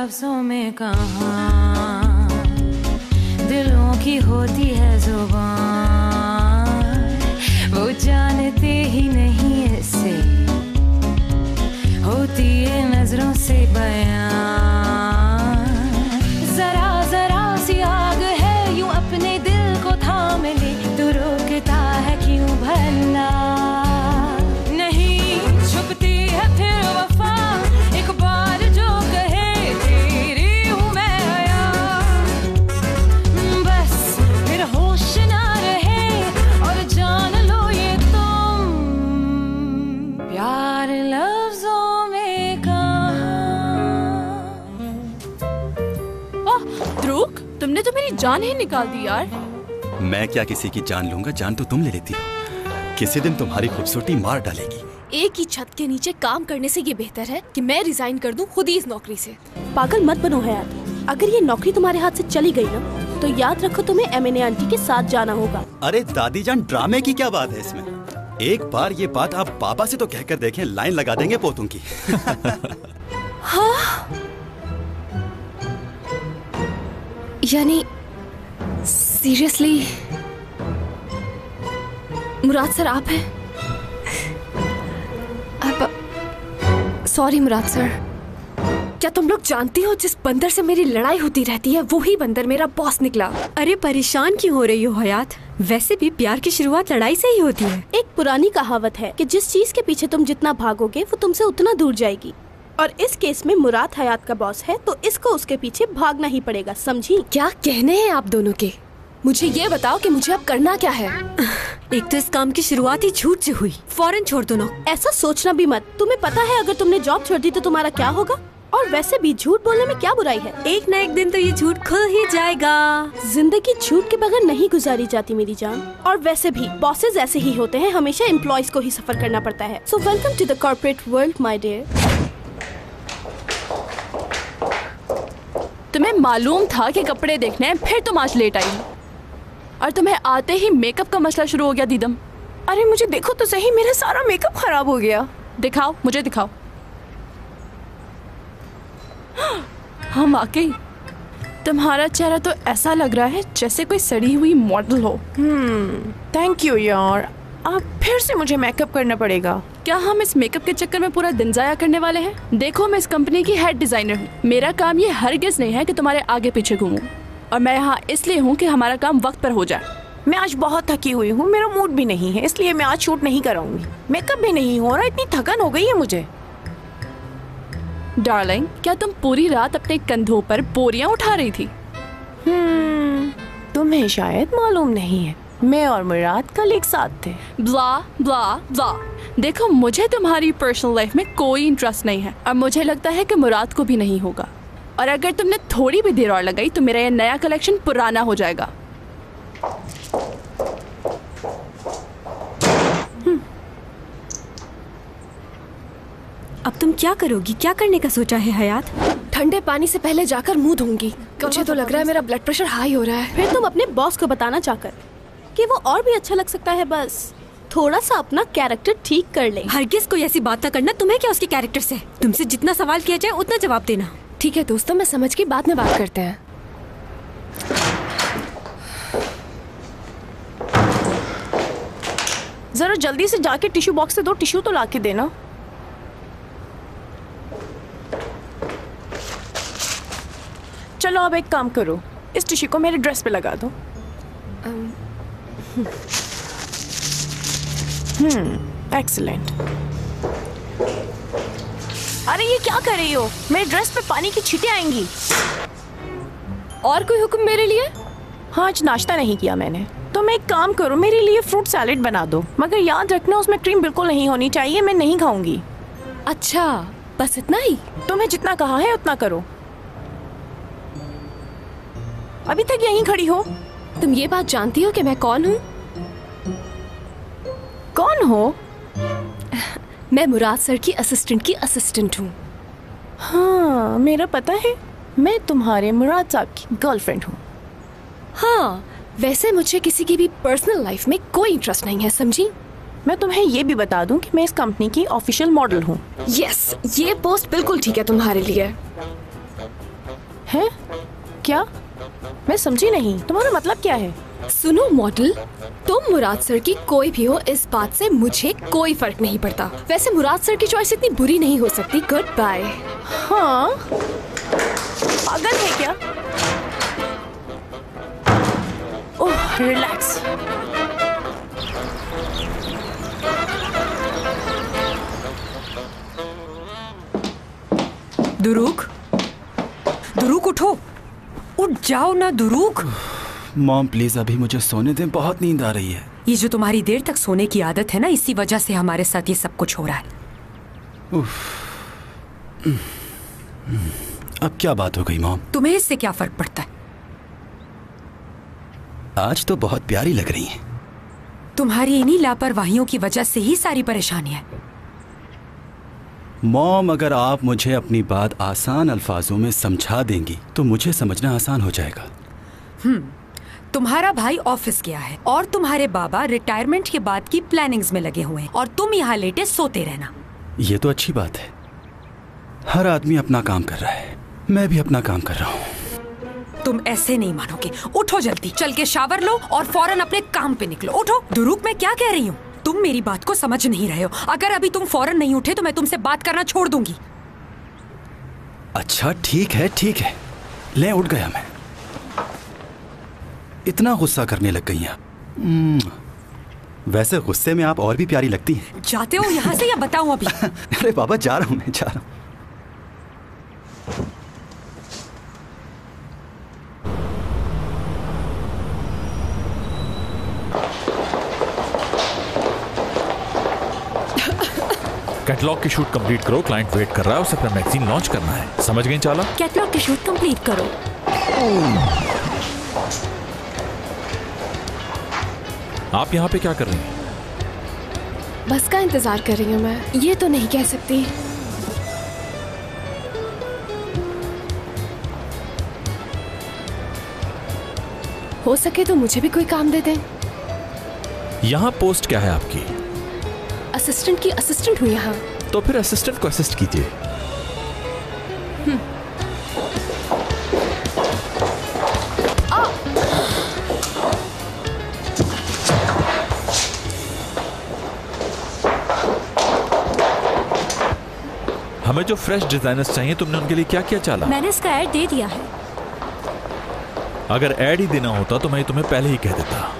लफ्जों में कहाँ दिलों की होती है जुबान, वो जानते ही नहीं इससे होती है नजरों से बयान। जरा जरा सी आग है यूं अपने दिल को थाम ले, तू रोकता है क्यों भला? नहीं छुपती है फिर वफा, एक बार जो कहे तेरी हूँ मैं आया, बस फिर होश ना रहे और जान लो ये तुम प्यार लफ्जों में कहाँ। ओह ध्रुव, तुमने तो मेरी जान ही निकाल दी यार। मैं क्या किसी की जान लूंगा, जान तो तुम ले लेती हो। किसी दिन तुम्हारी खूबसूरती मार डालेगी। एक ही छत के नीचे काम करने से ये बेहतर है कि मैं रिजाइन कर दूं खुद ही इस नौकरी से। पागल मत बनो हयात, अगर ये नौकरी तुम्हारे हाथ से चली गई ना तो याद रखो तुम्हें एमएनए आंटी के साथ जाना होगा। अरे दादी जान, ड्रामे की क्या बात है इसमें? एक बार ये बात आप पापा से तो कहकर देखें, लाइन लगा देंगे पोतों की। हाँ? यानी सीरियसली मुराद सर आप हैं? सॉरी मुराद सर, क्या तुम लोग जानती हो जिस बंदर से मेरी लड़ाई होती रहती है वो ही बंदर मेरा बॉस निकला। अरे परेशान क्यों हो रही हो हयात? वैसे भी प्यार की शुरुआत लड़ाई से ही होती है। एक पुरानी कहावत है कि जिस चीज के पीछे तुम जितना भागोगे वो तुमसे उतना दूर जाएगी, और इस केस में मुराद हयात का बॉस है तो इसको उसके पीछे भागना ही पड़ेगा, समझी? क्या कहने हैं आप दोनों के? मुझे ये बताओ कि मुझे अब करना क्या है? एक तो इस काम की शुरुआत ही झूठ से हुई, फौरन छोड़ दो ना। ऐसा सोचना भी मत, तुम्हें पता है अगर तुमने जॉब छोड़ दी तो तुम्हारा क्या होगा? और वैसे भी झूठ बोलने में क्या बुराई है? एक न एक दिन तो ये झूठ खुल ही जाएगा। जिंदगी झूठ के बगैर नहीं गुजारी जाती मेरी जान, और वैसे भी बॉसेस ऐसे ही होते हैं, हमेशा एम्प्लॉयज को ही सफर करना पड़ता है। So welcome to the corporate world my dear. तुम्हें मालूम था कि कपड़े देखने हैं, फिर तुम आज लेट आई और तुम्हें आते ही मेकअप का मसला शुरू हो गया। दीदम, अरे मुझे देखो तो सही, मेरा सारा मेकअप खराब हो गया। दिखाओ, मुझे दिखाओ। हाँ वाकई तुम्हारा चेहरा तो ऐसा लग रहा है जैसे कोई सड़ी हुई मॉडल हो। थैंक यू यार, अब फिर से मुझे मेकअप करना पड़ेगा। क्या हम इस मेकअप के चक्कर में पूरा दिन जाया करने वाले हैं? देखो, मैं इस कंपनी की हेड डिजाइनर हूँ। मेरा काम ये हरगिज नहीं है कि तुम्हारे आगे पीछे घूमूं, और मैं यहाँ इसलिए हूँ कि हमारा काम वक्त पर हो जाए। मैं आज बहुत थकी हुई हूँ, मेरा मूड भी नहीं है, इसलिए मैं आज शूट नहीं कराऊंगी। मेकअप भी नहीं हो रहा, इतनी थकन हो गई है मुझे। डार्लिंग, क्या तुम पूरी रात अपने कंधों पर बोरियां उठा रही थी? तुम्हें शायद मालूम नहीं है, मैं और मुराद कल एक साथ थे। ब्ला ब्ला ब्ला। देखो, मुझे तुम्हारी पर्सनल लाइफ में कोई इंटरेस्ट नहीं है, और मुझे लगता है कि मुराद को भी नहीं होगा। और अगर तुमने थोड़ी भी देर और लगाई तो मेरा ये नया कलेक्शन पुराना हो जाएगा। अब तुम क्या करोगी? क्या करने का सोचा है हयात? ठंडे पानी से पहले जाकर मुंह धोऊंगी। मुझे तो लग रहा है मेरा ब्लड प्रेशर हाई हो रहा है। फिर तुम अपने बॉस को बताना चाहकर कि वो और भी अच्छा लग सकता है, बस थोड़ा सा अपना कैरेक्टर ठीक कर ले। हरगिज कोई ऐसी बात ना करना, तुम्हें क्या उसके कैरेक्टर से? तुमसे जितना सवाल किया जाए उतना जवाब देना। ठीक है दोस्तों, मैं समझ के बाद में बात करते हैं। जरा जल्दी से जाके टिश्यू बॉक्स से 2 टिश्यू तो ला के देना। चलो अब एक काम करो, इस टिश्यू को मेरे ड्रेस पे लगा दो। एक्सीलेंट। अरे ये क्या कर रही हो? मेरे ड्रेस पे पानी की छींटें आएंगी। और कोई हुक्म मेरे लिए? हाँ, आज नाश्ता नहीं किया मैंने, तो मैं एक काम करो, मेरे लिए फ्रूट सैलेड बना दो, मगर याद रखना उसमें क्रीम बिल्कुल नहीं होनी चाहिए, मैं नहीं खाऊंगी। अच्छा, बस इतना ही? तुम्हें जितना कहा है उतना करो। अभी तक यहीं खड़ी हो? तुम ये बात जानती हो कि मैं कौन हूँ? कौन हो? मैं मुराद सर की असिस्टेंट की असिस्टेंट हूँ। हाँ, मेरा पता है, मैं तुम्हारे मुराद साहब की गर्लफ्रेंड हूँ। हाँ, वैसे मुझे किसी की भी पर्सनल लाइफ में कोई इंटरेस्ट नहीं है, समझी? मैं तुम्हें ये भी बता दूं कि मैं इस कंपनी की ऑफिशियल मॉडल हूँ। यस, ये पोस्ट बिल्कुल ठीक है तुम्हारे लिए। हैं? क्या? मैं समझी नहीं, तुम्हारा मतलब क्या है? सुनो मॉडल, तुम मुराद सर की कोई भी हो, इस बात से मुझे कोई फर्क नहीं पड़ता। वैसे मुराद सर की चॉइस इतनी बुरी नहीं हो सकती। Good bye. हाँ, पागल है क्या? ओह, रिलैक्स। दुरूक, दुरूक उठो, उठ जाओ ना दुरूक। मॉम प्लीज अभी मुझे सोने दें, बहुत नींद आ रही है। ये जो तुम्हारी देर तक सोने की आदत है ना, इसी वजह से हमारे साथ ये सब कुछ हो रहा है। अब क्या बात हो गई मॉम? तुम्हें इससे क्या फर्क पड़ता है? आज तो बहुत प्यारी लग रही हैं। तुम्हारी इन्हीं लापरवाहियों की वजह से ही सारी परेशानियां हैं। मॉम अगर आप मुझे अपनी बात आसान अल्फाजों में समझा देंगी तो मुझे समझना आसान हो जाएगा। तुम्हारा भाई ऑफिस गया है और तुम्हारे बाबा रिटायरमेंट के बाद की प्लानिंग्स में लगे हुए हैं और तुम यहाँ लेटे सोते रहना। ये तो अच्छी बात है, हर आदमी अपना काम कर रहा है, मैं भी अपना काम कर रहा हूँ। तुम ऐसे नहीं मानोगे। उठो जल्दी, चल के शावर लो और फौरन अपने काम पे निकलो। उठो। दुरूक, मैं क्या कह रही हूँ? तुम मेरी बात को समझ नहीं रहे हो। अगर अभी तुम फौरन नहीं उठे तो मैं तुमसे बात करना छोड़ दूंगी। अच्छा ठीक है, ले उठ गया मैं। इतना गुस्सा करने लग गई हैं। वैसे गुस्से में आप और भी प्यारी लगती हैं। जाते हो यहाँ से या बताऊं अभी? अरे बाबा जा रहा हूँ, मैं जा रहा हूँ। कैटलॉग की शूट कंप्लीट करो, क्लाइंट वेट कर रहा है, उसे अपना मैगजीन लॉन्च करना है। समझ गई चाला? कैटलॉग की शूट कंप्लीट करो। आप यहाँ पे क्या कर रही हैं? बस का इंतजार कर रही हूँ मैं। ये तो नहीं कह सकती। हो सके तो मुझे भी कोई काम दे दें। यहाँ पोस्ट क्या है आपकी? असिस्टेंट की असिस्टेंट हूँ यहाँ। तो फिर असिस्टेंट को असिस्ट कीजिए। हमें जो फ्रेश डिजाइनर्स चाहिए, तुमने उनके लिए क्या क्या चाला? मैंने इसका ऐड दे दिया है। अगर ऐड ही देना होता तो मैं तुम्हें पहले ही कह देता।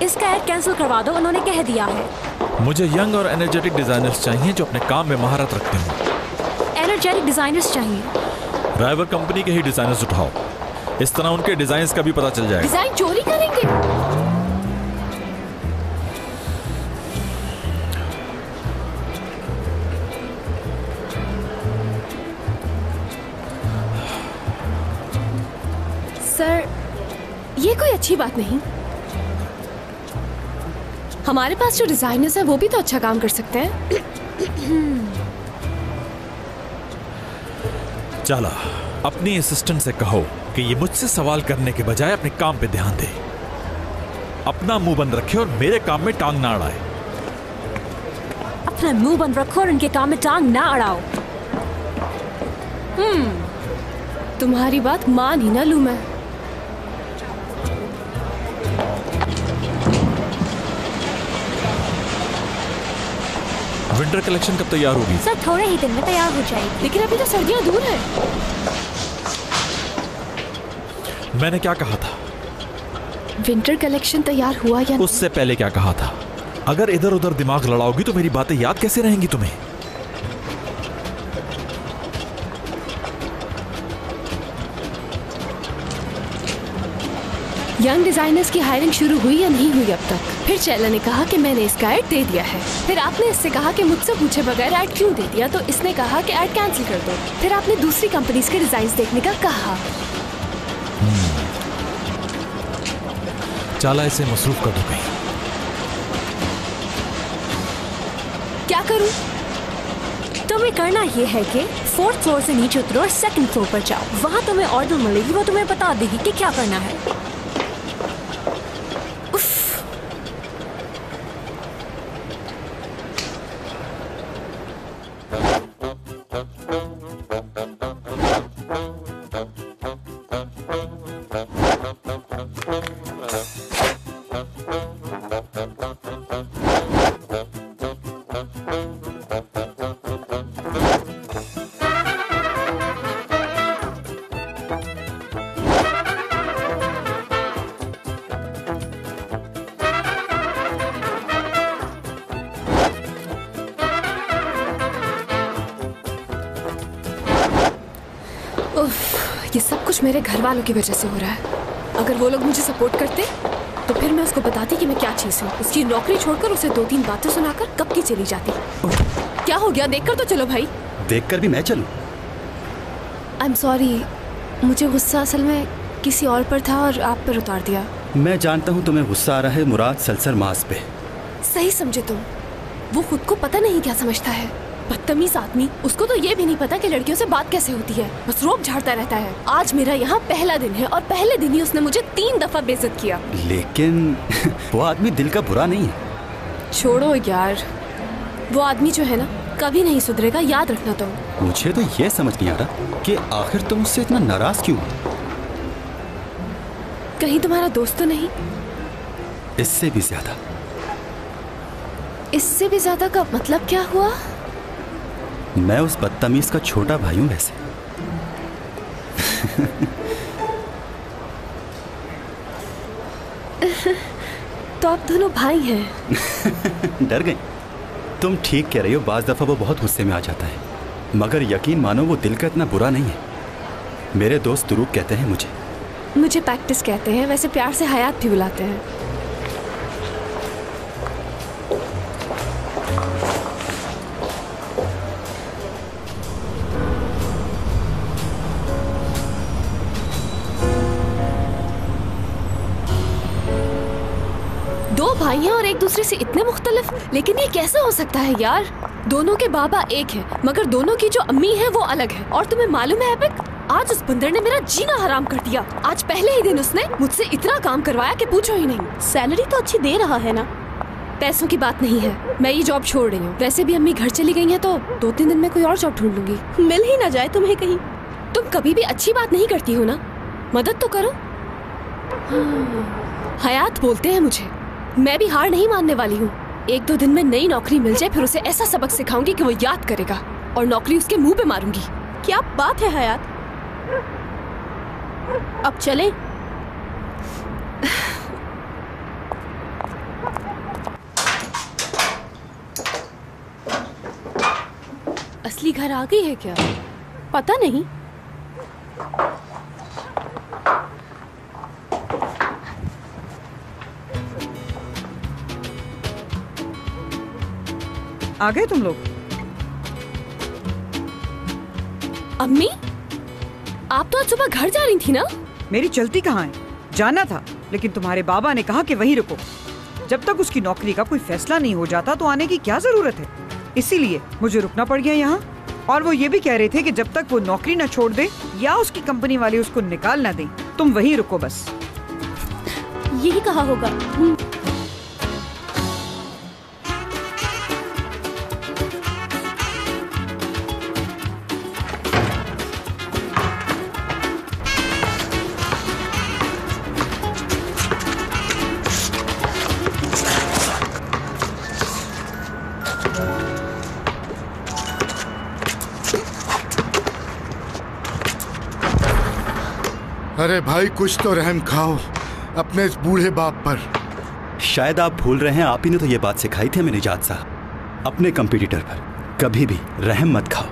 इसका ऐड कैंसिल करवा दो, उन्होंने कह दिया है। मुझे यंग और एनर्जेटिक डिजाइनर्स चाहिए जो अपने काम में महारत रखते हों। एनर्जेटिक डिजाइनर्स चाहिए? ड्राइवर कंपनी के ही डिजाइनर्स उठाओ, इस तरह उनके डिजाइन्स का भी पता चल जाएगा। डिजाइन चोरी करेंगे? सर, ये कोई अच्छी बात नहीं। हमारे पास जो डिजाइनर्स हैं वो भी तो अच्छा काम कर सकते हैं। चाला, अपनी असिस्टेंट से कहो कि ये मुझसे सवाल करने के बजाय अपने काम पे ध्यान दे, अपना मुंह बंद रखे और मेरे काम में टांग ना अड़ाए। अपना मुंह बंद रखो और उनके काम में टांग ना अड़ाओ। तुम्हारी बात मान ही ना लूं मैं। विंटर कलेक्शन कब तैयार होगी? सर, थोड़े ही दिन में तैयार हो जाएगी। लेकिन अभी तो सर्दियां दूर है। मैंने क्या कहा था? विंटर कलेक्शन तैयार हुआ या नहीं? उससे पहले क्या कहा था? अगर इधर उधर दिमाग लड़ाओगी तो मेरी बातें याद कैसे रहेंगी तुम्हें? यंग डिजाइनर्स की हायरिंग शुरू हुई या नहीं हुई अब तक? फिर चैला ने कहा कि मैंने इसका ऐड दे दिया है। फिर आपने इससे कहा कि मुझसे पूछे बगैर ऐड क्यों दे दिया, तो इसने कहा कि ऐड कैंसिल कर दो। फिर आपने दूसरी कंपनीज के डिजाइन्स देखने का कहा। चाला, इसे मसरूफ कर दो कहीं। क्या करूं? तुम्हें करना ये है कि 4th फ्लोर से नीचे उतरो और 2nd फ्लोर पर जाओ। वहाँ तुम्हें ऑर्डर मिलेगी, वो तुम्हें बता देगी कि क्या करना है। ये सब कुछ मेरे घर वालों की वजह से हो रहा है। अगर वो लोग मुझे सपोर्ट करते तो फिर मैं उसको बताती कि मैं क्या चीज़ हूँ। उसकी नौकरी छोड़कर उसे 2-3 बातें सुनाकर कब की चली जाती। क्या हो गया? देखकर तो चलो भाई। देखकर भी मैं चलूं? आई एम सॉरी, मुझे गुस्सा असल में किसी और पर था और आप पर उतार दिया। मैं जानता हूँ तुम्हें गुस्सा आ रहा है मुराद सलसर मास पे। सही समझे तुम। वो खुद को पता नहीं क्या समझता है, बदतमीज आदमी। उसको तो ये भी नहीं पता कि लड़कियों से बात कैसे होती है, बस रोब झाड़ता रहता है। आज मेरा यहाँ पहला दिन है और पहले दिन ही उसने मुझे 3 दफा बेइज्जत किया। लेकिन वो आदमी दिल का बुरा नहीं है। छोड़ो यार, वो आदमी जो है ना कभी नहीं सुधरेगा, याद रखना तुम। मुझे तो ये समझ नहीं आ रहा कि आखिर तुम उससे इतना नाराज क्यों हो? कहीं तुम्हारा दोस्त तो नहीं? इससे भी ज्यादा। इससे भी ज्यादा का मतलब क्या हुआ? मैं उस बदतमीज का छोटा भाई हूं वैसे। तो आप दोनों भाई हैं। डर गई? तुम ठीक कह रही हो, बाज दफा वो बहुत गुस्से में आ जाता है, मगर यकीन मानो वो दिल का इतना बुरा नहीं है। मेरे दोस्त दुरूक कहते हैं मुझे प्रैक्टिस कहते हैं, वैसे प्यार से हयात भी बुलाते हैं। दो भाई हैं और एक दूसरे से इतने मुख्तलिफ, लेकिन ये कैसे हो सकता है यार? दोनों के बाबा एक है मगर दोनों की जो अम्मी है वो अलग है। और तुम्हें मालूम है एपिक, आज उस बंदर ने मेरा जीना हराम कर दिया। आज पहले ही दिन उसने मुझसे इतना काम करवाया कि पूछो ही नहीं। सैलरी तो अच्छी दे रहा है ना? पैसों की बात नहीं है, मैं ये जॉब छोड़ रही हूँ। वैसे भी अम्मी घर चली गई हैं तो 2-3 दिन में कोई और जॉब ढूंढ लूंगी। मिल ही ना जाए तुम्हें कहीं। तुम कभी भी अच्छी बात नहीं करती हो ना, मदद तो करो। हयात बोलते हैं मुझे, मैं भी हार नहीं मानने वाली हूँ। 1-2 दिन में नई नौकरी मिल जाए, फिर उसे ऐसा सबक सिखाऊंगी कि वो याद करेगा और नौकरी उसके मुंह पे मारूंगी। क्या बात है हयात, अब चले? असली घर आ गई है क्या? पता नहीं। आ गए तुम लोग? अम्मी, आप तो आज सुबह घर जा रही थी ना? मेरी चलती कहाँ है? जाना था, लेकिन तुम्हारे बाबा ने कहा कि वहीं रुको। जब तक उसकी नौकरी का कोई फैसला नहीं हो जाता तो आने की क्या जरूरत है, इसीलिए मुझे रुकना पड़ गया यहाँ। और वो ये भी कह रहे थे कि जब तक वो नौकरी न छोड़ दे या उसकी कंपनी वाले उसको निकाल न दें, तुम वहीं रुको बस। यही कहा होगा। अरे भाई, कुछ तो रहम खाओ अपने इस बूढ़े बाप पर। शायद आप भूल रहे हैं, आप ही ने तो ये बात सिखाई थी हमें निजात साहब। अपने कंपटीटर पर कभी भी रहम मत खाओ।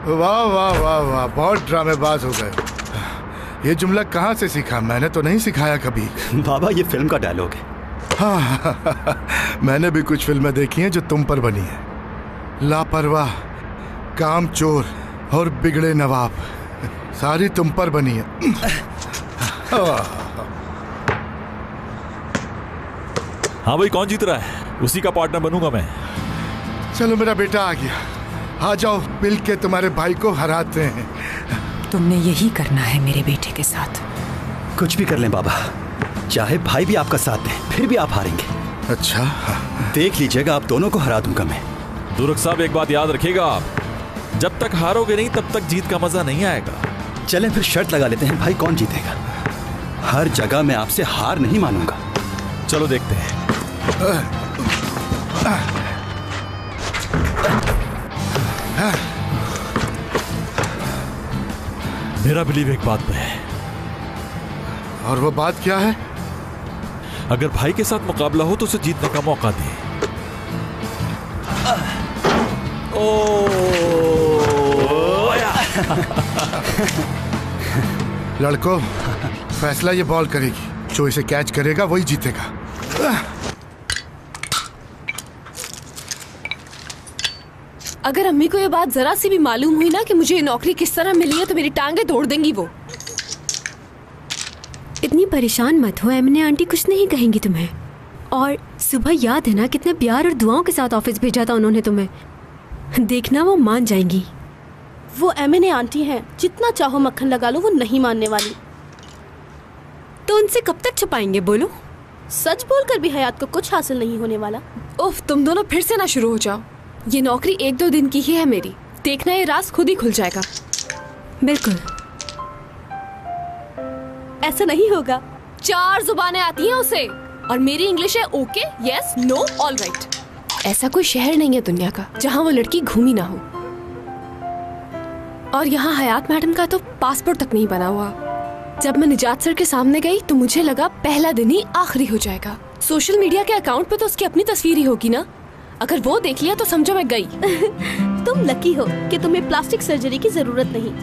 वाह वाह वाह वाह, बहुत ड्रामेबाज हो गए। ये जुमला कहाँ से सीखा? मैंने तो नहीं सिखाया कभी। बाबा, ये फिल्म का डायलॉग है। हाँ, मैंने भी कुछ फिल्में देखी हैं जो तुम पर बनी है। लापरवाह, कामचोर और बिगड़े नवाब, सारी तुम पर बनी है। हाँ भाई, कौन जीत रहा है? उसी का पार्टनर बनूंगा मैं। चलो, मेरा बेटा आ गया। आ जाओ, मिल के तुम्हारे भाई को हराते हैं। तुमने यही करना है मेरे बेटे के साथ। कुछ भी कर लें बाबा, चाहे भाई भी आपका साथ दे, फिर भी आप हारेंगे। अच्छा, देख लीजिएगा, आप दोनों को हरा दूंगा मैं। दुरुक साहब, एक बात याद रखिएगा, आप जब तक हारोगे नहीं तब तक जीत का मजा नहीं आएगा। चलें फिर शर्त लगा लेते हैं, भाई कौन जीतेगा? हर जगह मैं आपसे हार नहीं मानूंगा। चलो देखते हैं। मेरा बिलीव एक बात पे है। और वो बात क्या है? अगर भाई के साथ मुकाबला हो तो उसे जीतने का मौका दे। लड़कों, फैसला ये बॉल करेगी। जो इसे कैच करेगा वही जीतेगा। अगर अम्मी को ये बात जरा सी भी मालूम हुई ना कि मुझे ये नौकरी किस तरह मिली है तो मेरी टांगे तोड़ देंगी वो। इतनी परेशान मत हो, एमने आंटी कुछ नहीं कहेंगी तुम्हें। और सुबह याद है ना कितने प्यार और दुआओं के साथ ऑफिस भेजा था उन्होंने तुम्हें। देखना वो मान जाएंगी। वो एमने आंटी हैं, जितना चाहो मक्खन लगा लो वो नहीं मानने वाली। तो उनसे कब तक छुपाएंगे? बोलो। सच बोलकर भी हयात को कुछ हासिल नहीं होने वाला। उफ, तुम दोनों फिर से ना शुरू हो जाओ। ये नौकरी 1-2 दिन की ही है मेरी, देखना ये राज खुद ही खुल जाएगा। बिल्कुल ऐसा नहीं होगा। 4 जुबानें आती हैं उसे और मेरी इंग्लिश है okay, yes, no, all right. ऐसा कोई शहर नहीं है दुनिया का जहाँ वो लड़की घूमी ना हो। और यहाँ हयात मैडम का तो पासपोर्ट तक नहीं बना हुआ। जब मैं निजात सर के सामने गई तो मुझे लगा पहला दिन ही आखिरी हो जाएगा। सोशल मीडिया के अकाउंट पे तो उसकी अपनी तस्वीर ही होगी ना, अगर वो देख लिया तो समझो मैं गई। तुम लकी हो कि तुम्हें प्लास्टिक सर्जरी की जरूरत नहीं।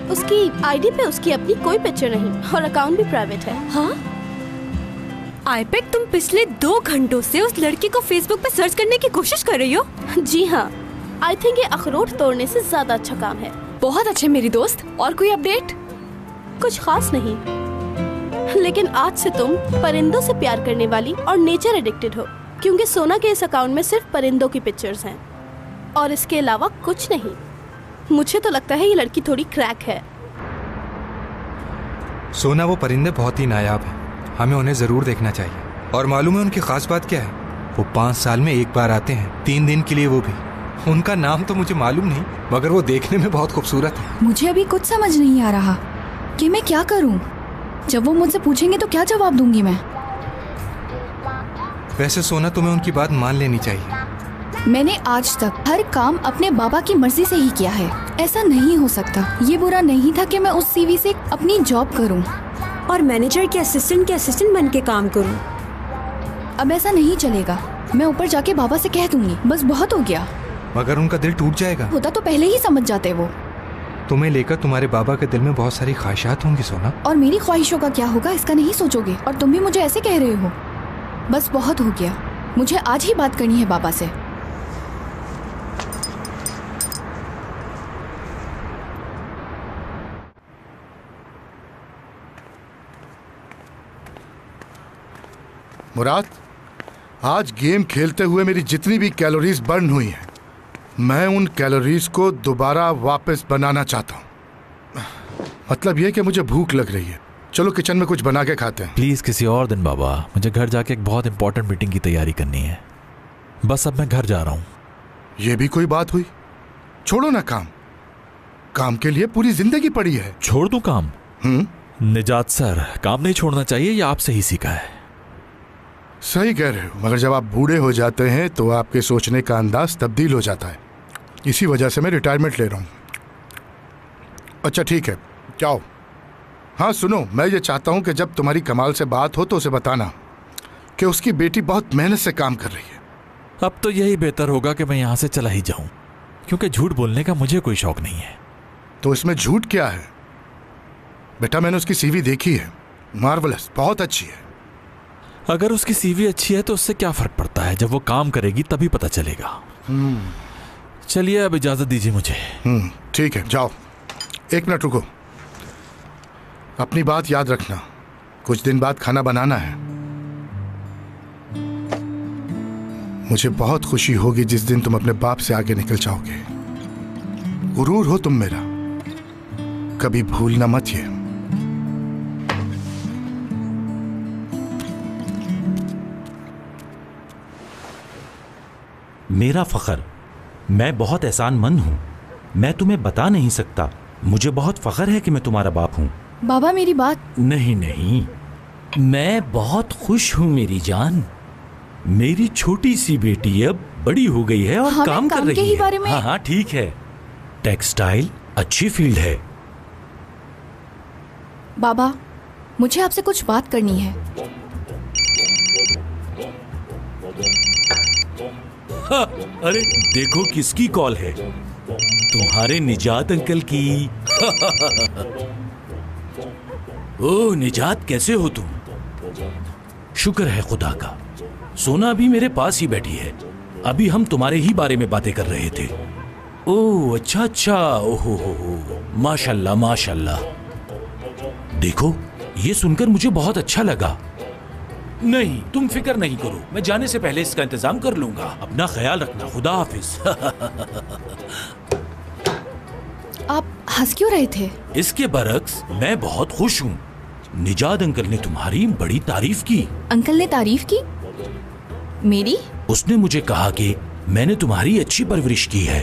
उसकी आईडी पे उसकी अपनी कोई पिक्चर नहीं और अकाउंट भी प्राइवेट है। हाँ आईपैक, तुम पिछले 2 घंटों से उस लड़की को फेसबुक पे सर्च करने की कोशिश कर रही हो? जी हाँ, आई थिंक ये अखरोट तोड़ने से ज्यादा अच्छा काम है। बहुत अच्छे मेरी दोस्त। और कोई अपडेट? कुछ खास नहीं, लेकिन आज से तुम परिंदों से प्यार करने वाली और नेचर एडिक्टेड हो, क्योंकि सोना के इस अकाउंट में सिर्फ परिंदों की पिक्चर्स हैं और इसके अलावा कुछ नहीं। मुझे तो लगता है ये लड़की थोड़ी क्रैक है। सोना, वो परिंदे बहुत ही नायाब हैं, हमें उन्हें जरूर देखना चाहिए। और मालूम है उनकी खास बात क्या है? वो 5 साल में एक बार आते हैं, 3 दिन के लिए, वो भी। उनका नाम तो मुझे मालूम नहीं, मगर वो देखने में बहुत खूबसूरत है। मुझे अभी कुछ समझ नहीं आ रहा कि मैं क्या करूं। जब वो मुझसे पूछेंगे तो क्या जवाब दूंगी मैं? वैसे सोना, तुम्हें उनकी बात मान लेनी चाहिए। मैंने आज तक हर काम अपने बाबा की मर्जी से ही किया है। ऐसा नहीं हो सकता। ये बुरा नहीं था कि मैं उस सीवी से अपनी जॉब करूं और मैनेजर के असिस्टेंट बन के काम करूं। अब ऐसा नहीं चलेगा। मैं ऊपर जाके बाबा से कह दूंगी, बस बहुत हो गया। मगर उनका दिल टूट जाएगा। होता तो पहले ही समझ जाते वो। तुम्हें लेकर तुम्हारे बाबा के दिल में बहुत सारी ख्वाहिशात होंगी सोना। और मेरी ख्वाहिशों का क्या होगा इसका नहीं सोचोगे? और तुम भी मुझे ऐसे कह रहे हो। बस बहुत हो गया, मुझे आज ही बात करनी है बाबा से। मुराद, आज गेम खेलते हुए मेरी जितनी भी कैलोरीज बर्न हुई हैं, मैं उन कैलोरीज को दोबारा वापस बनाना चाहता हूँ। मतलब ये कि मुझे भूख लग रही है। चलो किचन में कुछ बना के खाते हैं। प्लीज किसी और दिन बाबा, मुझे घर जाके एक बहुत इंपॉर्टेंट मीटिंग की तैयारी करनी है। बस अब मैं घर जा रहा हूँ। ये भी कोई बात हुई? छोड़ो ना काम, काम के लिए पूरी जिंदगी पड़ी है। छोड़ दूं काम? निजात सर, काम नहीं छोड़ना चाहिए, ये आपसे ही सीखा है। सही कह रहे हो, मगर जब आप बूढ़े हो जाते हैं तो आपके सोचने का अंदाज तब्दील हो जाता है। इसी वजह से मैं रिटायरमेंट ले रहा हूँ। अच्छा ठीक है, जाओ। हाँ सुनो, मैं ये चाहता हूँ कि जब तुम्हारी कमाल से बात हो तो उसे बताना कि उसकी बेटी बहुत मेहनत से काम कर रही है। अब तो यही बेहतर होगा कि मैं यहाँ से चला ही जाऊँ, क्योंकि झूठ बोलने का मुझे कोई शौक नहीं है। तो इसमें झूठ क्या है? बेटा मैंने उसकी सीवी देखी है, मार्वलस, बहुत अच्छी है। अगर उसकी सीवी अच्छी है तो उससे क्या फर्क पड़ता है? जब वो काम करेगी तभी पता चलेगा। चलिए अब इजाजत दीजिए मुझे। ठीक है, जाओ। 1 मिनट रुको, अपनी बात याद रखना, कुछ दिन बाद खाना बनाना है। मुझे बहुत खुशी होगी जिस दिन तुम अपने बाप से आगे निकल जाओगे। गुरूर हो तुम मेरा, कभी भूलना मत ये। मेरा फख्र, मैं बहुत एहसानमंद हूँ। मैं तुम्हें बता नहीं सकता। मुझे बहुत फख्र है कि मैं तुम्हारा बाप हूँ। बाबा मेरी बात। नहीं नहीं, मैं बहुत खुश हूँ मेरी जान। मेरी छोटी सी बेटी अब बड़ी हो गई है और हाँ, काम कर रही है। बारे में... हाँ हाँ ठीक है, टेक्सटाइल अच्छी फील्ड है। बाबा मुझे आपसे कुछ बात करनी है। हाँ, अरे देखो किसकी कॉल है? तुम्हारे निजात अंकल की। ओह निजात, कैसे हो तुम? शुक्र है खुदा का, सोना अभी मेरे पास ही बैठी है। अभी हम तुम्हारे ही बारे में बातें कर रहे थे। ओह अच्छा अच्छा, ओहो हो, माशाल्लाह माशाल्लाह। देखो, ये सुनकर मुझे बहुत अच्छा लगा। नहीं, तुम फिक्र नहीं करो, मैं जाने से पहले इसका इंतजाम कर लूंगा। अपना ख्याल रखना, खुदा हाफिज। आप हंस क्यों रहे थे? इसके बरक्स मैं बहुत खुश हूँ। निजात अंकल ने तुम्हारी बड़ी तारीफ की। अंकल ने तारीफ की? मेरी? उसने मुझे कहा कि मैंने तुम्हारी अच्छी परवरिश की है।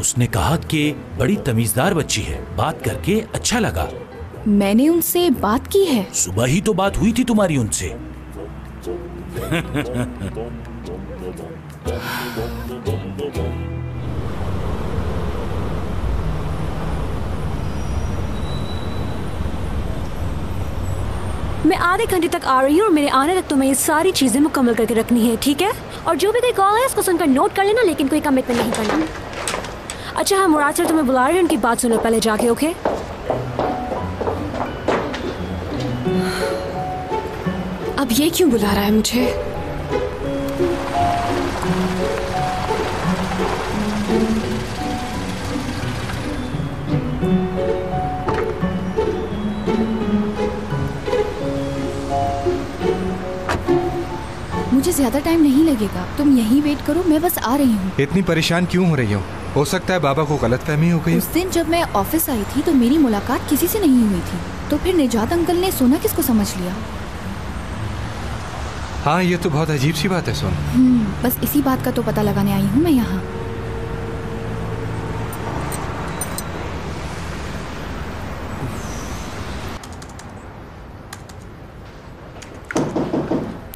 उसने कहा कि बड़ी तमीजदार बच्ची है। बात करके अच्छा लगा। मैंने उनसे बात की है? सुबह ही तो बात हुई थी तुम्हारी उनसे। मैं आधे घंटे तक आ रही हूँ और मेरे आने तक तुम्हें ये सारी चीजें मुकम्मल करके रखनी है, ठीक है? और जो भी कोई कॉल है उसको सुनकर नोट कर लेना, लेकिन कोई कमिटमेंट नहीं करना। अच्छा हाँ, मुराद सर तुम्हें बुला रहे हैं, उनकी बात सुनो पहले जाके, ओके? अब ये क्यों बुला रहा है मुझे? मुझे ज्यादा टाइम नहीं लगेगा, तुम यहीं वेट करो, मैं बस आ रही हूँ। इतनी परेशान क्यों हो रही हो सकता है बाबा को गलतफहमी हो गई। उस दिन जब मैं ऑफिस आई थी तो मेरी मुलाकात किसी से नहीं हुई थी, तो फिर निजात अंकल ने सोना किसको समझ लिया? हाँ, ये तो बहुत अजीब सी बात है सोना। बस इसी बात का तो पता लगाने आई हूँ मैं यहाँ।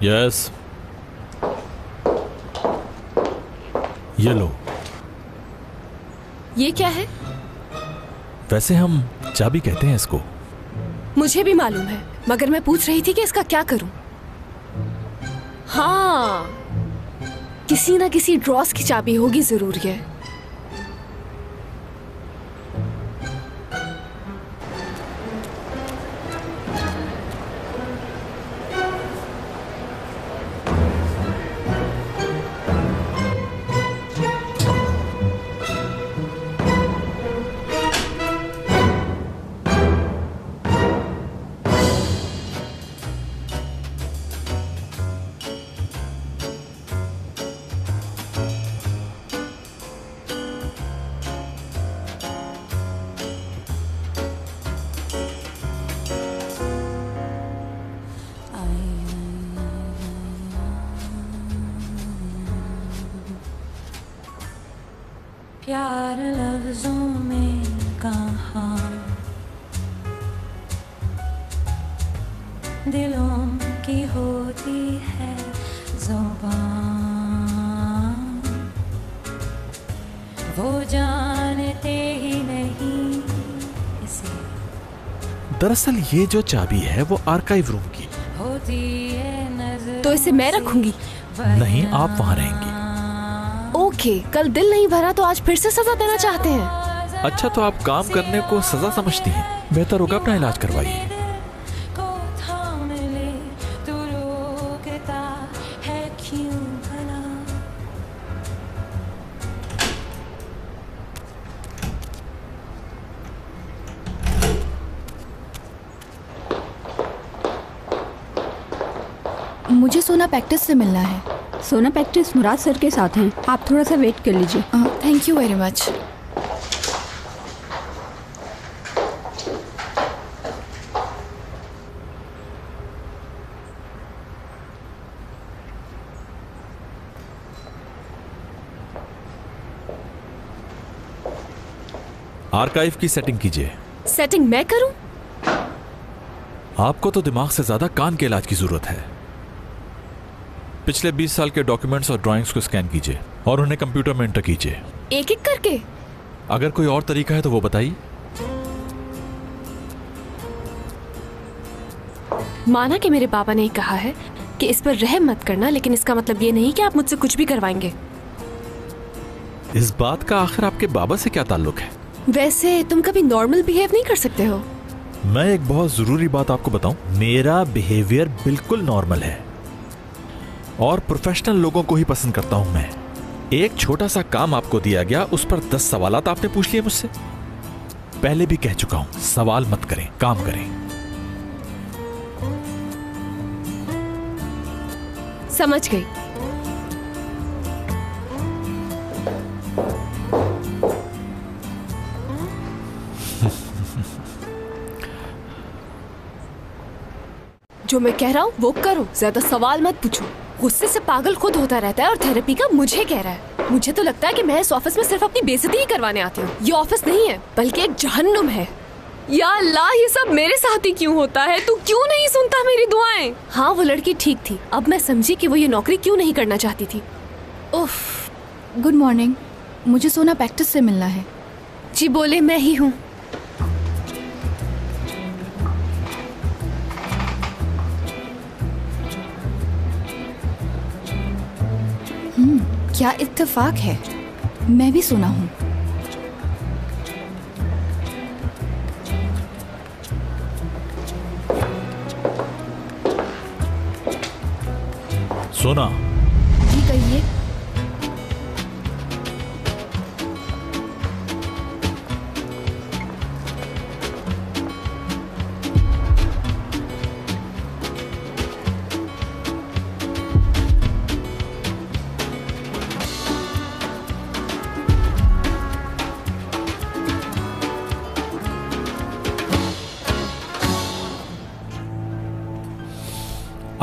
यस, ये लो। ये क्या है? वैसे हम चाबी कहते हैं इसको। मुझे भी मालूम है, मगर मैं पूछ रही थी कि इसका क्या करूं। हाँ, किसी ना किसी ड्रॉस की चाबी होगी जरूर ये। प्यार लफ्जों में कहाँ, दिलों की होती है ज़ुबान, वो जानते ही नहीं इसे। दरअसल ये जो चाबी है वो आर्काइव रूम की होती है नजर, तो इसे मैं रखूंगी? नहीं, आप वहाँ रहेंगी। ओके, कल दिल नहीं भरा तो आज फिर से सजा देना चाहते हैं? अच्छा, तो आप काम करने को सजा समझती हैं? बेहतर होगा अपना इलाज करवाइए। मुझे सोना प्रैक्टिस से मिलना है। सोना प्रैक्टिस मुराद सर के साथ हैं, आप थोड़ा सा वेट कर लीजिए। Thank you very much. Archive की सेटिंग कीजिए। सेटिंग मैं करूं? आपको तो दिमाग से ज्यादा कान के इलाज की जरूरत है। पिछले 20 साल के डॉक्यूमेंट्स और ड्राइंग्स को स्कैन कीजिए और उन्हें कंप्यूटर में एंटर कीजिए। एक एक करके? अगर कोई और तरीका है तो वो बताइए। माना कि मेरे पापा ने कहा है कि इस पर रहम मत करना, लेकिन इसका मतलब ये नहीं कि आप मुझसे कुछ भी करवाएंगे। इस बात का आखिर आपके बाबा से क्या ताल्लुक है? वैसे तुम कभी नॉर्मल बिहेव नहीं कर सकते हो? मैं एक बहुत जरूरी बात आपको बताऊं, मेरा बिहेवियर बिल्कुल नॉर्मल है और प्रोफेशनल लोगों को ही पसंद करता हूं मैं। एक छोटा सा काम आपको दिया गया, उस पर 10 सवालात आपने पूछ लिए मुझसे। पहले भी कह चुका हूं, सवाल मत करें, काम करें। समझ गई। जो मैं कह रहा हूँ वो करो, ज्यादा सवाल मत पूछो। गुस्से से पागल खुद होता रहता है और थेरेपी का मुझे कह रहा है। मुझे तो लगता है कि मैं इस ऑफिस में सिर्फ अपनी बेइज्जती ही करवाने आती हूँ। ये ऑफिस नहीं है बल्कि एक जहन्नुम है। या अल्लाह, ये सब मेरे साथ ही क्यों होता है? तू क्यों नहीं सुनता मेरी दुआएं? हाँ, वो लड़की ठीक थी। अब मैं समझी कि वो ये नौकरी क्यों नहीं करना चाहती थी। उफ। गुड मॉर्निंग, मुझे सोना पैक्टिस से मिलना है। जी बोले, मैं ही हूँ। क्या इत्तेफाक है, मैं भी सुना हूँ। सोना। जी कहिए।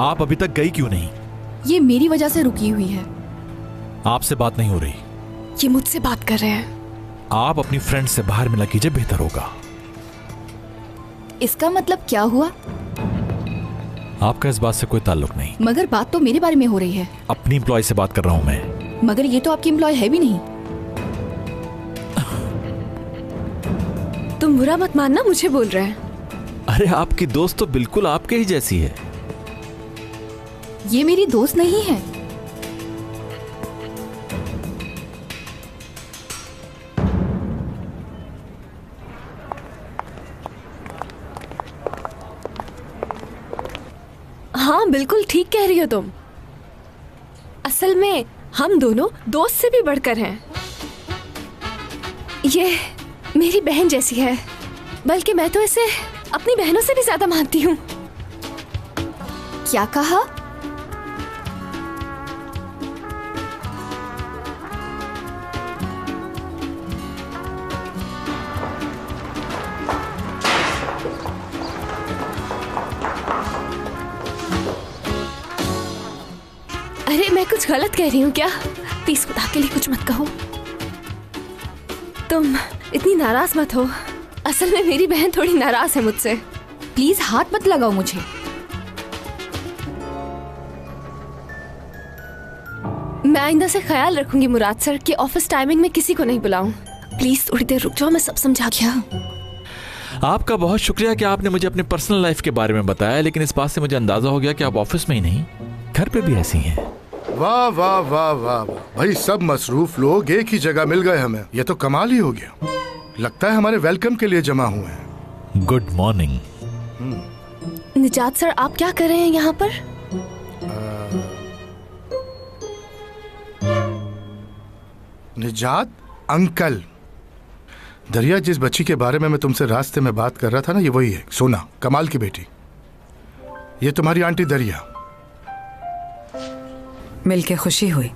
आप अभी तक गई क्यों नहीं? ये मेरी वजह से रुकी हुई है। आपसे बात नहीं हो रही। ये मुझसे बात कर रहे हैं। आप अपनी फ्रेंड से बाहर मिला कीजिए, बेहतर होगा। इसका मतलब क्या हुआ? आपका इस बात से कोई ताल्लुक नहीं। मगर बात तो मेरे बारे में हो रही है। अपनी एम्प्लॉय से बात कर रहा हूं मैं। मगर ये तो आपकी एम्प्लॉय है भी नहीं। तुम बुरा मत मानना, मुझे बोल रहे हैं। अरे आपकी दोस्त तो बिल्कुल आपके ही जैसी है। ये मेरी दोस्त नहीं है। हाँ, बिल्कुल ठीक कह रही हो तुम। असल में हम दोनों दोस्त से भी बढ़कर हैं। ये मेरी बहन जैसी है, बल्कि मैं तो इसे अपनी बहनों से भी ज्यादा मानती हूँ। क्या कहा? अरे मैं कुछ गलत कह रही हूँ क्या? प्लीज खुदा के लिए कुछ मत कहो। तुम इतनी नाराज मत हो। असल में मेरी बहन थोड़ी नाराज है मुझसे। प्लीज हाथ मत लगाओ मुझे। मैं आइंदा से ख्याल रखूंगी मुराद सर कि ऑफिस टाइमिंग में किसी को नहीं बुलाऊं। प्लीज थोड़ी देर रुक जाओ, मैं सब समझा। क्या? आपका बहुत शुक्रिया कि आपने मुझे अपनी पर्सनल लाइफ के बारे में बताया, लेकिन इस बात से मुझे अंदाजा हो गया कि आप ऑफिस में ही नहीं, घर पे भी ऐसी हैं। वाह वाह वाह वाह भाई, सब मसरूफ लोग एक ही जगह मिल गए हमें। ये तो कमाल ही हो गया। लगता है हमारे वेलकम के लिए जमा हुए हैं। Good morning. निजात सर, आप क्या कर रहे हैं यहाँ पर? निजात अंकल, दरिया जिस बच्ची के बारे में मैं तुमसे रास्ते में बात कर रहा था ना, ये वही है, सोना, कमाल की बेटी। ये तुम्हारी आंटी दरिया। मिलके खुशी हुई।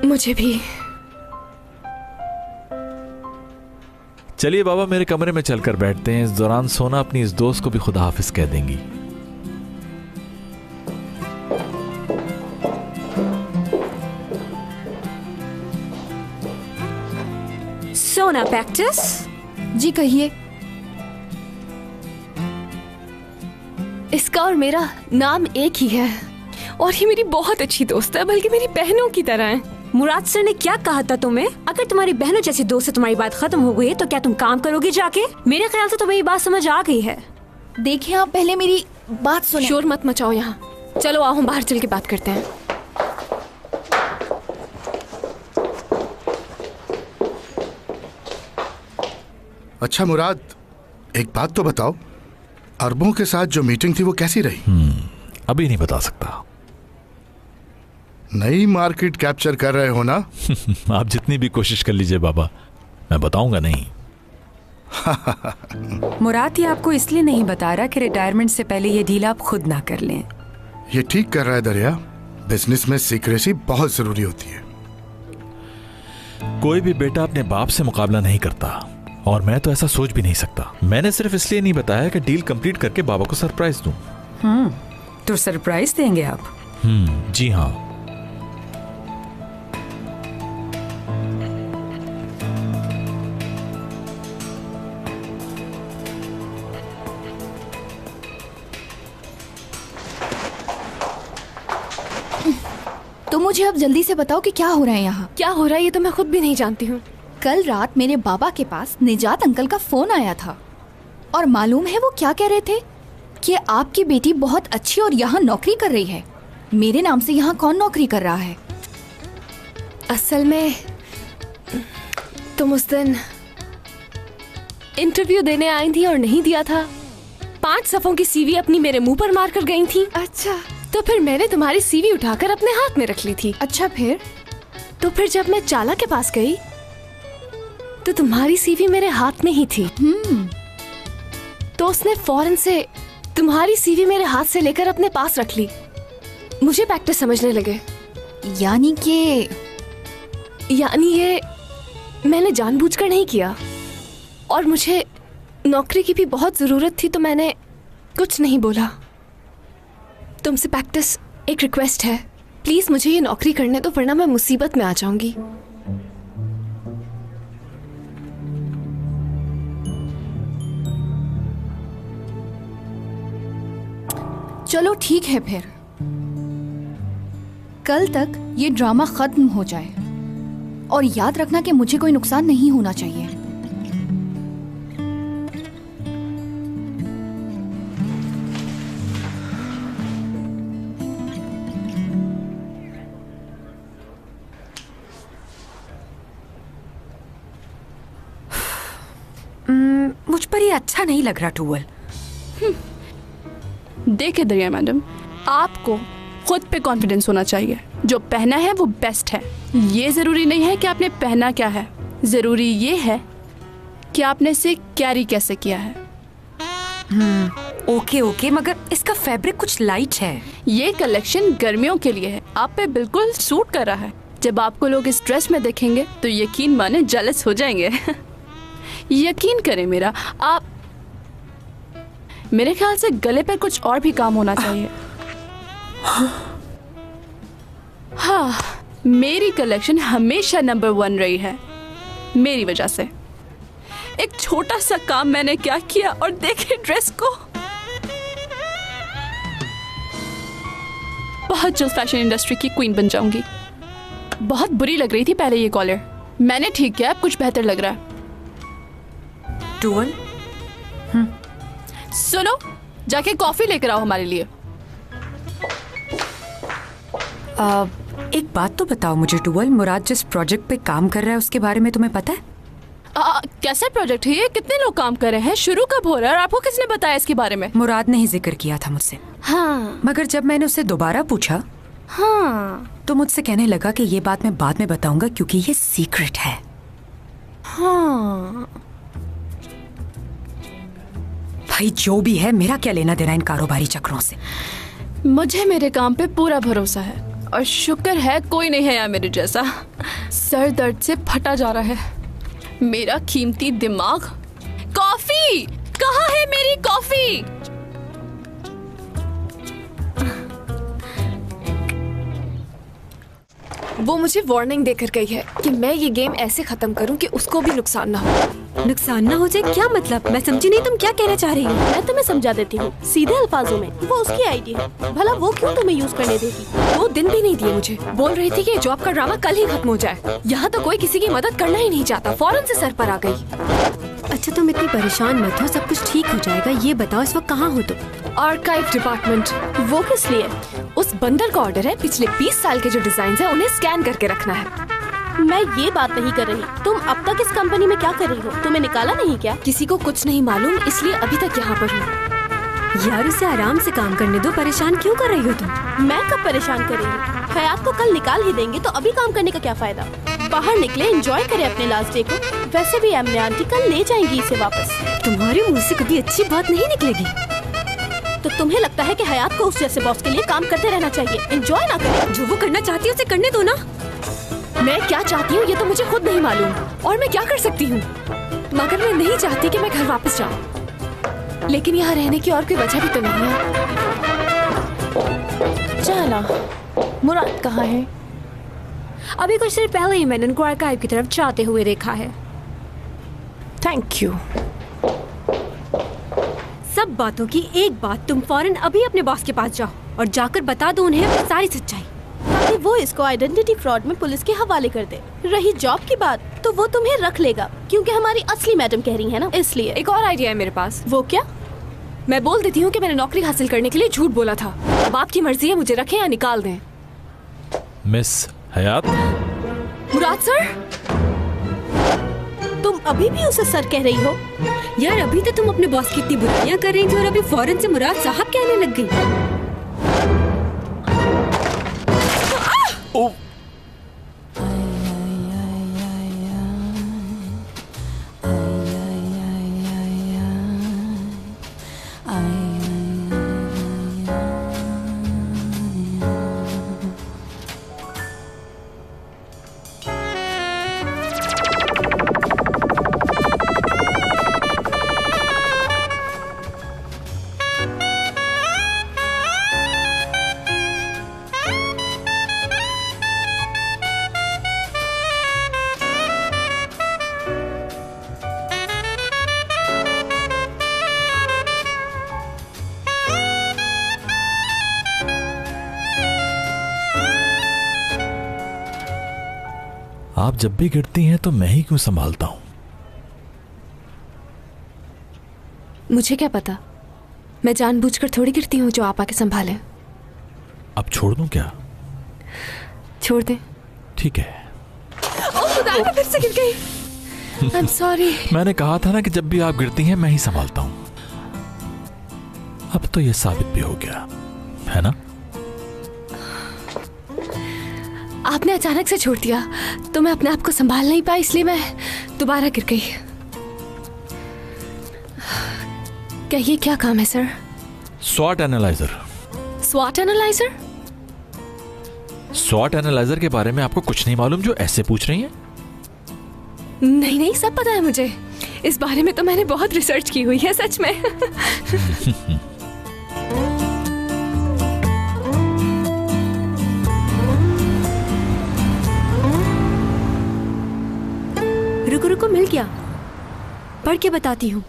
मुझे भी। चलिए बाबा, मेरे कमरे में चलकर बैठते हैं। इस दौरान सोना अपनी इस दोस्त को भी खुदा हाफिज कह देंगी। सोना पैक्टिस। जी कहिए। इसका और मेरा नाम एक ही है और ये मेरी बहुत अच्छी दोस्त है, बल्कि मेरी बहनों की तरह है। मुराद सर ने क्या कहा था तुम्हें? अगर तुम्हारी बहनों जैसी दोस्त से तुम्हारी बात खत्म हो गई है तो क्या तुम काम करोगी जाके? मेरे ख्याल से तुम्हें ये बात समझ आ गई है। देखिए, आप पहले मेरी बात सुने। शोर मत मचाओ यहाँ। चलो आओ, हम बाहर चल के बात करते हैं। अच्छा मुराद, एक बात तो बताओ, अरबों के साथ जो मीटिंग थी वो कैसी रही? अभी नहीं बता सकता। नई मार्केट कैप्चर कर रहे हो ना? आप जितनी भी कोशिश कर लीजिए बाबा, मैं बताऊंगा नहीं। मुराद ये आपको इसलिए नहीं बता रहा कि रिटायरमेंट से पहले ये डील आप खुद ना कर लें। ये ठीक कर रहा है दरिया। बिजनेस में सीक्रेसी बहुत जरूरी होती है। कोई भी बेटा अपने बाप से मुकाबला नहीं करता, और मैं तो ऐसा सोच भी नहीं सकता। मैंने सिर्फ इसलिए नहीं बताया कि डील कंप्लीट करके बाबा को सरप्राइज दूं। तो सरप्राइज देंगे आप? जी हाँ। तो मुझे अब जल्दी से बताओ कि क्या हो रहा है यहाँ। क्या हो रहा है ये तो मैं खुद भी नहीं जानती हूँ। कल रात मेरे बाबा के पास निजात अंकल का फोन आया था, और मालूम है वो क्या कह रहे थे कि आपकी बेटी बहुत अच्छी और यहाँ नौकरी कर रही है। मेरे नाम से यहाँ कौन नौकरी कर रहा है? असल में तुम उस दिन इंटरव्यू देने आई थी और नहीं दिया था। 5 सफ़ों की सीवी अपनी मेरे मुंह पर मार कर गई थी। अच्छा। तो फिर मैंने तुम्हारी सीवी उठाकर अपने हाथ में रख ली थी। अच्छा फिर? तो फिर जब मैं चाला के पास गई तो तुम्हारी सीवी मेरे हाथ में ही थी। तो उसने फौरन से तुम्हारी सीवी मेरे हाथ से लेकर अपने पास रख ली। मुझे प्रैक्टिस समझने लगे। यानी ये मैंने जानबूझकर नहीं किया, और मुझे नौकरी की भी बहुत जरूरत थी, तो मैंने कुछ नहीं बोला। तुमसे प्रैक्टिस एक रिक्वेस्ट है, प्लीज मुझे ये नौकरी करने दो, वरना मैं मुसीबत में आ जाऊंगी। चलो ठीक है फिर, कल तक ये ड्रामा खत्म हो जाए, और याद रखना कि मुझे कोई नुकसान नहीं होना चाहिए। मुझ पर ये अच्छा नहीं लग रहा टूवल। देखिए दरिया मैडम, आपको खुद पे कॉन्फिडेंस होना चाहिए। जो पहना है वो बेस्ट है। ये जरूरी नहीं है कि आपने पहना क्या है, जरूरी ये है कि आपने इसे कैरी कैसे किया है। ओके, मगर इसका फैब्रिक कुछ लाइट है। ये कलेक्शन गर्मियों के लिए है, आप पे बिल्कुल सूट कर रहा है। जब आपको लोग इस ड्रेस में देखेंगे तो यकीन माने जेलस हो जाएंगे। यकीन करें मेरा, आप, मेरे ख्याल से गले पे कुछ और भी काम होना चाहिए। हाँ, मेरी कलेक्शन हमेशा नंबर 1 रही है मेरी वजह से। एक छोटा सा काम मैंने क्या किया, और देखे ड्रेस को। बहुत जल्द फैशन इंडस्ट्री की क्वीन बन जाऊंगी। बहुत बुरी लग रही थी पहले ये कॉलर, मैंने ठीक किया, अब कुछ बेहतर लग रहा है। टूवल, सुनो, जाके कॉफी लेकर आओ हमारे लिए। एक बात तो बताओ मुझे टूवल, मुराद जिस प्रोजेक्ट पे काम कर रहा है उसके बारे में तुम्हें पता है? कैसा प्रोजेक्ट है ये? कितने लोग काम कर रहे हैं? शुरू कब हो रहा है और आपको किसने बताया इसके बारे में? मुराद ने ही जिक्र किया था मुझसे। हाँ, मगर जब मैंने उससे दोबारा पूछा तो मुझसे कहने लगा कि ये बात मैं बाद में बताऊंगा क्योंकि ये सीक्रेट है। भाई जो भी है, मेरा क्या लेना देना इन कारोबारी चक्रों से। मुझे मेरे काम पे पूरा भरोसा है, और शुक्र है कोई नहीं है यहाँ मेरे जैसा। सर दर्द से फटा जा रहा है मेरा कीमती दिमाग। कॉफी कहाँ है? मेरी कॉफी। वो मुझे वार्निंग देकर गई है कि मैं ये गेम ऐसे खत्म करूं कि उसको भी नुकसान ना हो। नुकसान ना हो जाए? क्या मतलब? मैं समझी नहीं, तुम क्या कहना चाह रही हो? मैं तुम्हें समझा देती हूँ सीधे अल्फाजों में। वो उसकी आईडी है, भला वो क्यों तुम्हें यूज करने देगी? वो दिन भी नहीं दिए मुझे, बोल रही थी कि जॉब का ड्रामा कल ही खत्म हो जाए। यहाँ तो कोई किसी की मदद करना ही नहीं चाहता, फौरन से सर पर आ गई। अच्छा तुम इतनी परेशान मत हो, सब कुछ ठीक हो जाएगा। ये बताओ इस वक्त कहाँ हो तुम? Archive department. वो किस लिए? उस बंदर का ऑर्डर है, पिछले 20 साल के जो डिजाइन है उन्हें स्कैन करके रखना है। मैं ये बात नहीं कर रही। तुम अब तक इस कंपनी में क्या कर रही हो? तुम्हें निकाला नहीं क्या? किसी को कुछ नहीं मालूम, इसलिए अभी तक यहाँ पर हूँ। यार उसे आराम से काम करने दो, परेशान क्यों कर रही हो तुम? मैं कब परेशान कर रही हूँ? हयात को कल निकाल ही देंगे तो अभी काम करने का क्या फायदा? बाहर निकले, एंजॉय करे अपने लास्ट डे को। वैसे भी एमने आंटी कल ले जाएंगी इसे वापस। तुम्हारे मुंह से कभी अच्छी बात नहीं निकलेगी। तो तुम्हें लगता है कि हयात को उस जैसे बॉस के लिए काम करते रहना चाहिए, एंजॉय ना करे? जो वो करना चाहती है उसे करने दो ना। मैं क्या चाहती हूँ ये तो मुझे खुद नहीं मालूम, और मैं क्या कर सकती हूँ? मगर मैं नहीं चाहती कि मैं घर वापस जाऊँ, लेकिन यहाँ रहने की और कोई वजह भी तो नहीं है। चला, मुराद कहाँ है? अभी कुछ देर पहले ही मैंने उनको आर्काइव की तरफ जाते हुए देखा है। Thank you. सब बातों की एक बात, तुम फौरन अभी अपने बॉस के पास जाओ और जाकर बता दो उन्हें अपनी सारी सच्चाई, ताकि वो इसको आइडेंटिटी फ्रॉड में पुलिस के हवाले कर दे। रही जॉब की बात तो वो तुम्हें रख लेगा, क्योंकि हमारी असली मैडम कह रही है ना, इसलिए। एक और आइडिया है मेरे पास। वो क्या? मैं बोल देती हूँ कि मैंने नौकरी हासिल करने के लिए झूठ बोला था। अब आपकी मर्जी है मुझे रखें या निकाल दें। मिस हयात। मुराद सर, तुम अभी भी उसे सर कह रही हो? यार अभी तो तुम अपने बॉस की इतनी बुराइयां कर रही थी और अभी फौरन से मुराद साहब कहने लग गई। आप जब भी गिरती हैं तो मैं ही क्यों संभालता हूं? मुझे क्या पता, मैं जानबूझकर थोड़ी गिरती हूँ जो आप आके संभालें। अब छोड़ दूं क्या? छोड़ दें। ठीक है। ओह खुदा, मैं फिर से गिर गई। I'm sorry। मैंने कहा था ना कि जब भी आप गिरती हैं मैं ही संभालता हूं। अब तो ये साबित भी हो गया है ना? आपने अचानक से छोड़ दिया तो मैं अपने आप को संभाल नहीं पाई, इसलिए मैं दोबारा गिर गई। कहिए क्या काम है सर? स्वॉट एनालाइजर। स्वॉट एनालाइजर? स्वॉट एनालाइजर के बारे में आपको कुछ नहीं मालूम जो ऐसे पूछ रही हैं? नहीं नहीं, सब पता है मुझे। इस बारे में तो मैंने बहुत रिसर्च की हुई है सच में। रुको मिल गया, पढ़ के बताती हूँ।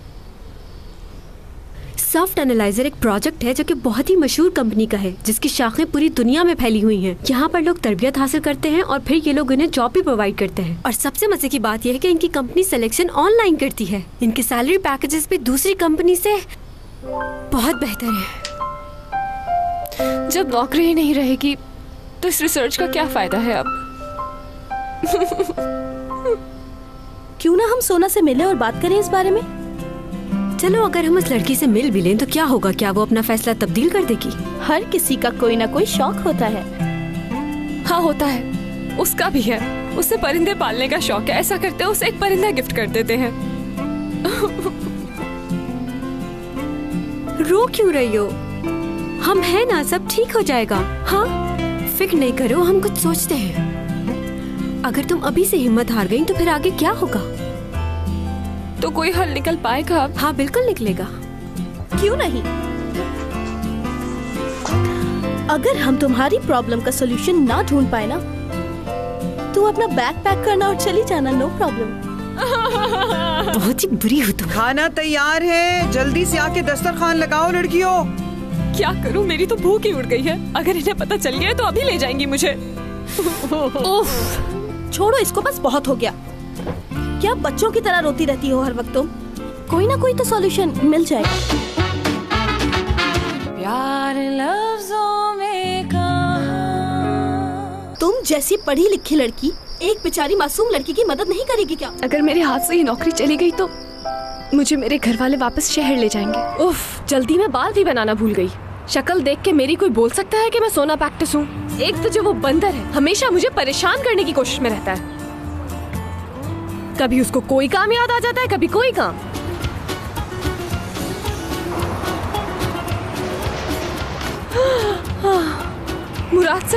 सॉफ्ट एनालाइजर एक प्रोजेक्ट है जो कि बहुत ही मशहूर कंपनी का है, जिसकी शाखें पूरी दुनिया में फैली हुई हैं। यहाँ पर लोग तरबियत हासिल करते हैं और फिर ये लोग इन्हें जॉब भी प्रोवाइड करते हैं। और सबसे मजे की बात यह है कि इनकी कंपनी सिलेक्शन ऑनलाइन करती है। इनके सैलरी पैकेजेस भी दूसरी कंपनी से बहुत बेहतर है। जब नौकरी ही नहीं रहेगी तो इस रिसर्च का क्या फायदा है अब? क्यों ना हम सोना से मिले और बात करें इस बारे में? चलो, अगर हम उस लड़की से मिल भी लें तो क्या होगा? क्या वो अपना फैसला तब्दील कर देगी? हर किसी का कोई ना कोई शौक होता है। हाँ होता है, उसका भी है। उसे परिंदे पालने का शौक है। ऐसा करते उसे एक परिंदा गिफ्ट कर देते हैं। रो क्यों रही हो? हम हैं ना, सब ठीक हो जाएगा। हाँ फिक्र नहीं करो, हम कुछ सोचते हैं। अगर तुम अभी से हिम्मत हार गई तो फिर आगे क्या होगा? तो कोई हल निकल पाएगा? हाँ बिल्कुल निकलेगा। क्यों नहीं? अगर हम तुम्हारी प्रॉब्लम का सॉल्यूशन ना ढूंढ पाए ना, तू अपना बैग पैक करना और चली जाना, नो प्रॉब्लम। बहुत ही बुरी हो तुम। खाना तैयार है, जल्दी से आके दस्तरखान लगाओ लड़कियों। क्या करूं, मेरी तो भूख ही उड़ गई है। अगर इन्हें पता चल गया तो अभी ले जाएंगी मुझे। छोड़ो इसको, बस बहुत हो गया। क्या बच्चों की तरह रोती रहती हो हर वक्त तुम? कोई ना कोई तो सॉल्यूशन मिल जाएगा। प्यार लफ्जों में कहा। तुम जैसी पढ़ी लिखी लड़की एक बेचारी मासूम लड़की की मदद नहीं करेगी क्या? अगर मेरे हाथ से ये नौकरी चली गई तो मुझे मेरे घर वाले वापस शहर ले जाएंगे। उफ, जल्दी मैं बाल भी बनाना भूल गई। शक्ल देख के मेरी कोई बोल सकता है कि मैं सोना पैक्टिस हूँ? एक तो जो वो बंदर है हमेशा मुझे परेशान करने की कोशिश में रहता है। कभी उसको कोई काम याद आ जाता है, कभी कोई काम। मुराद से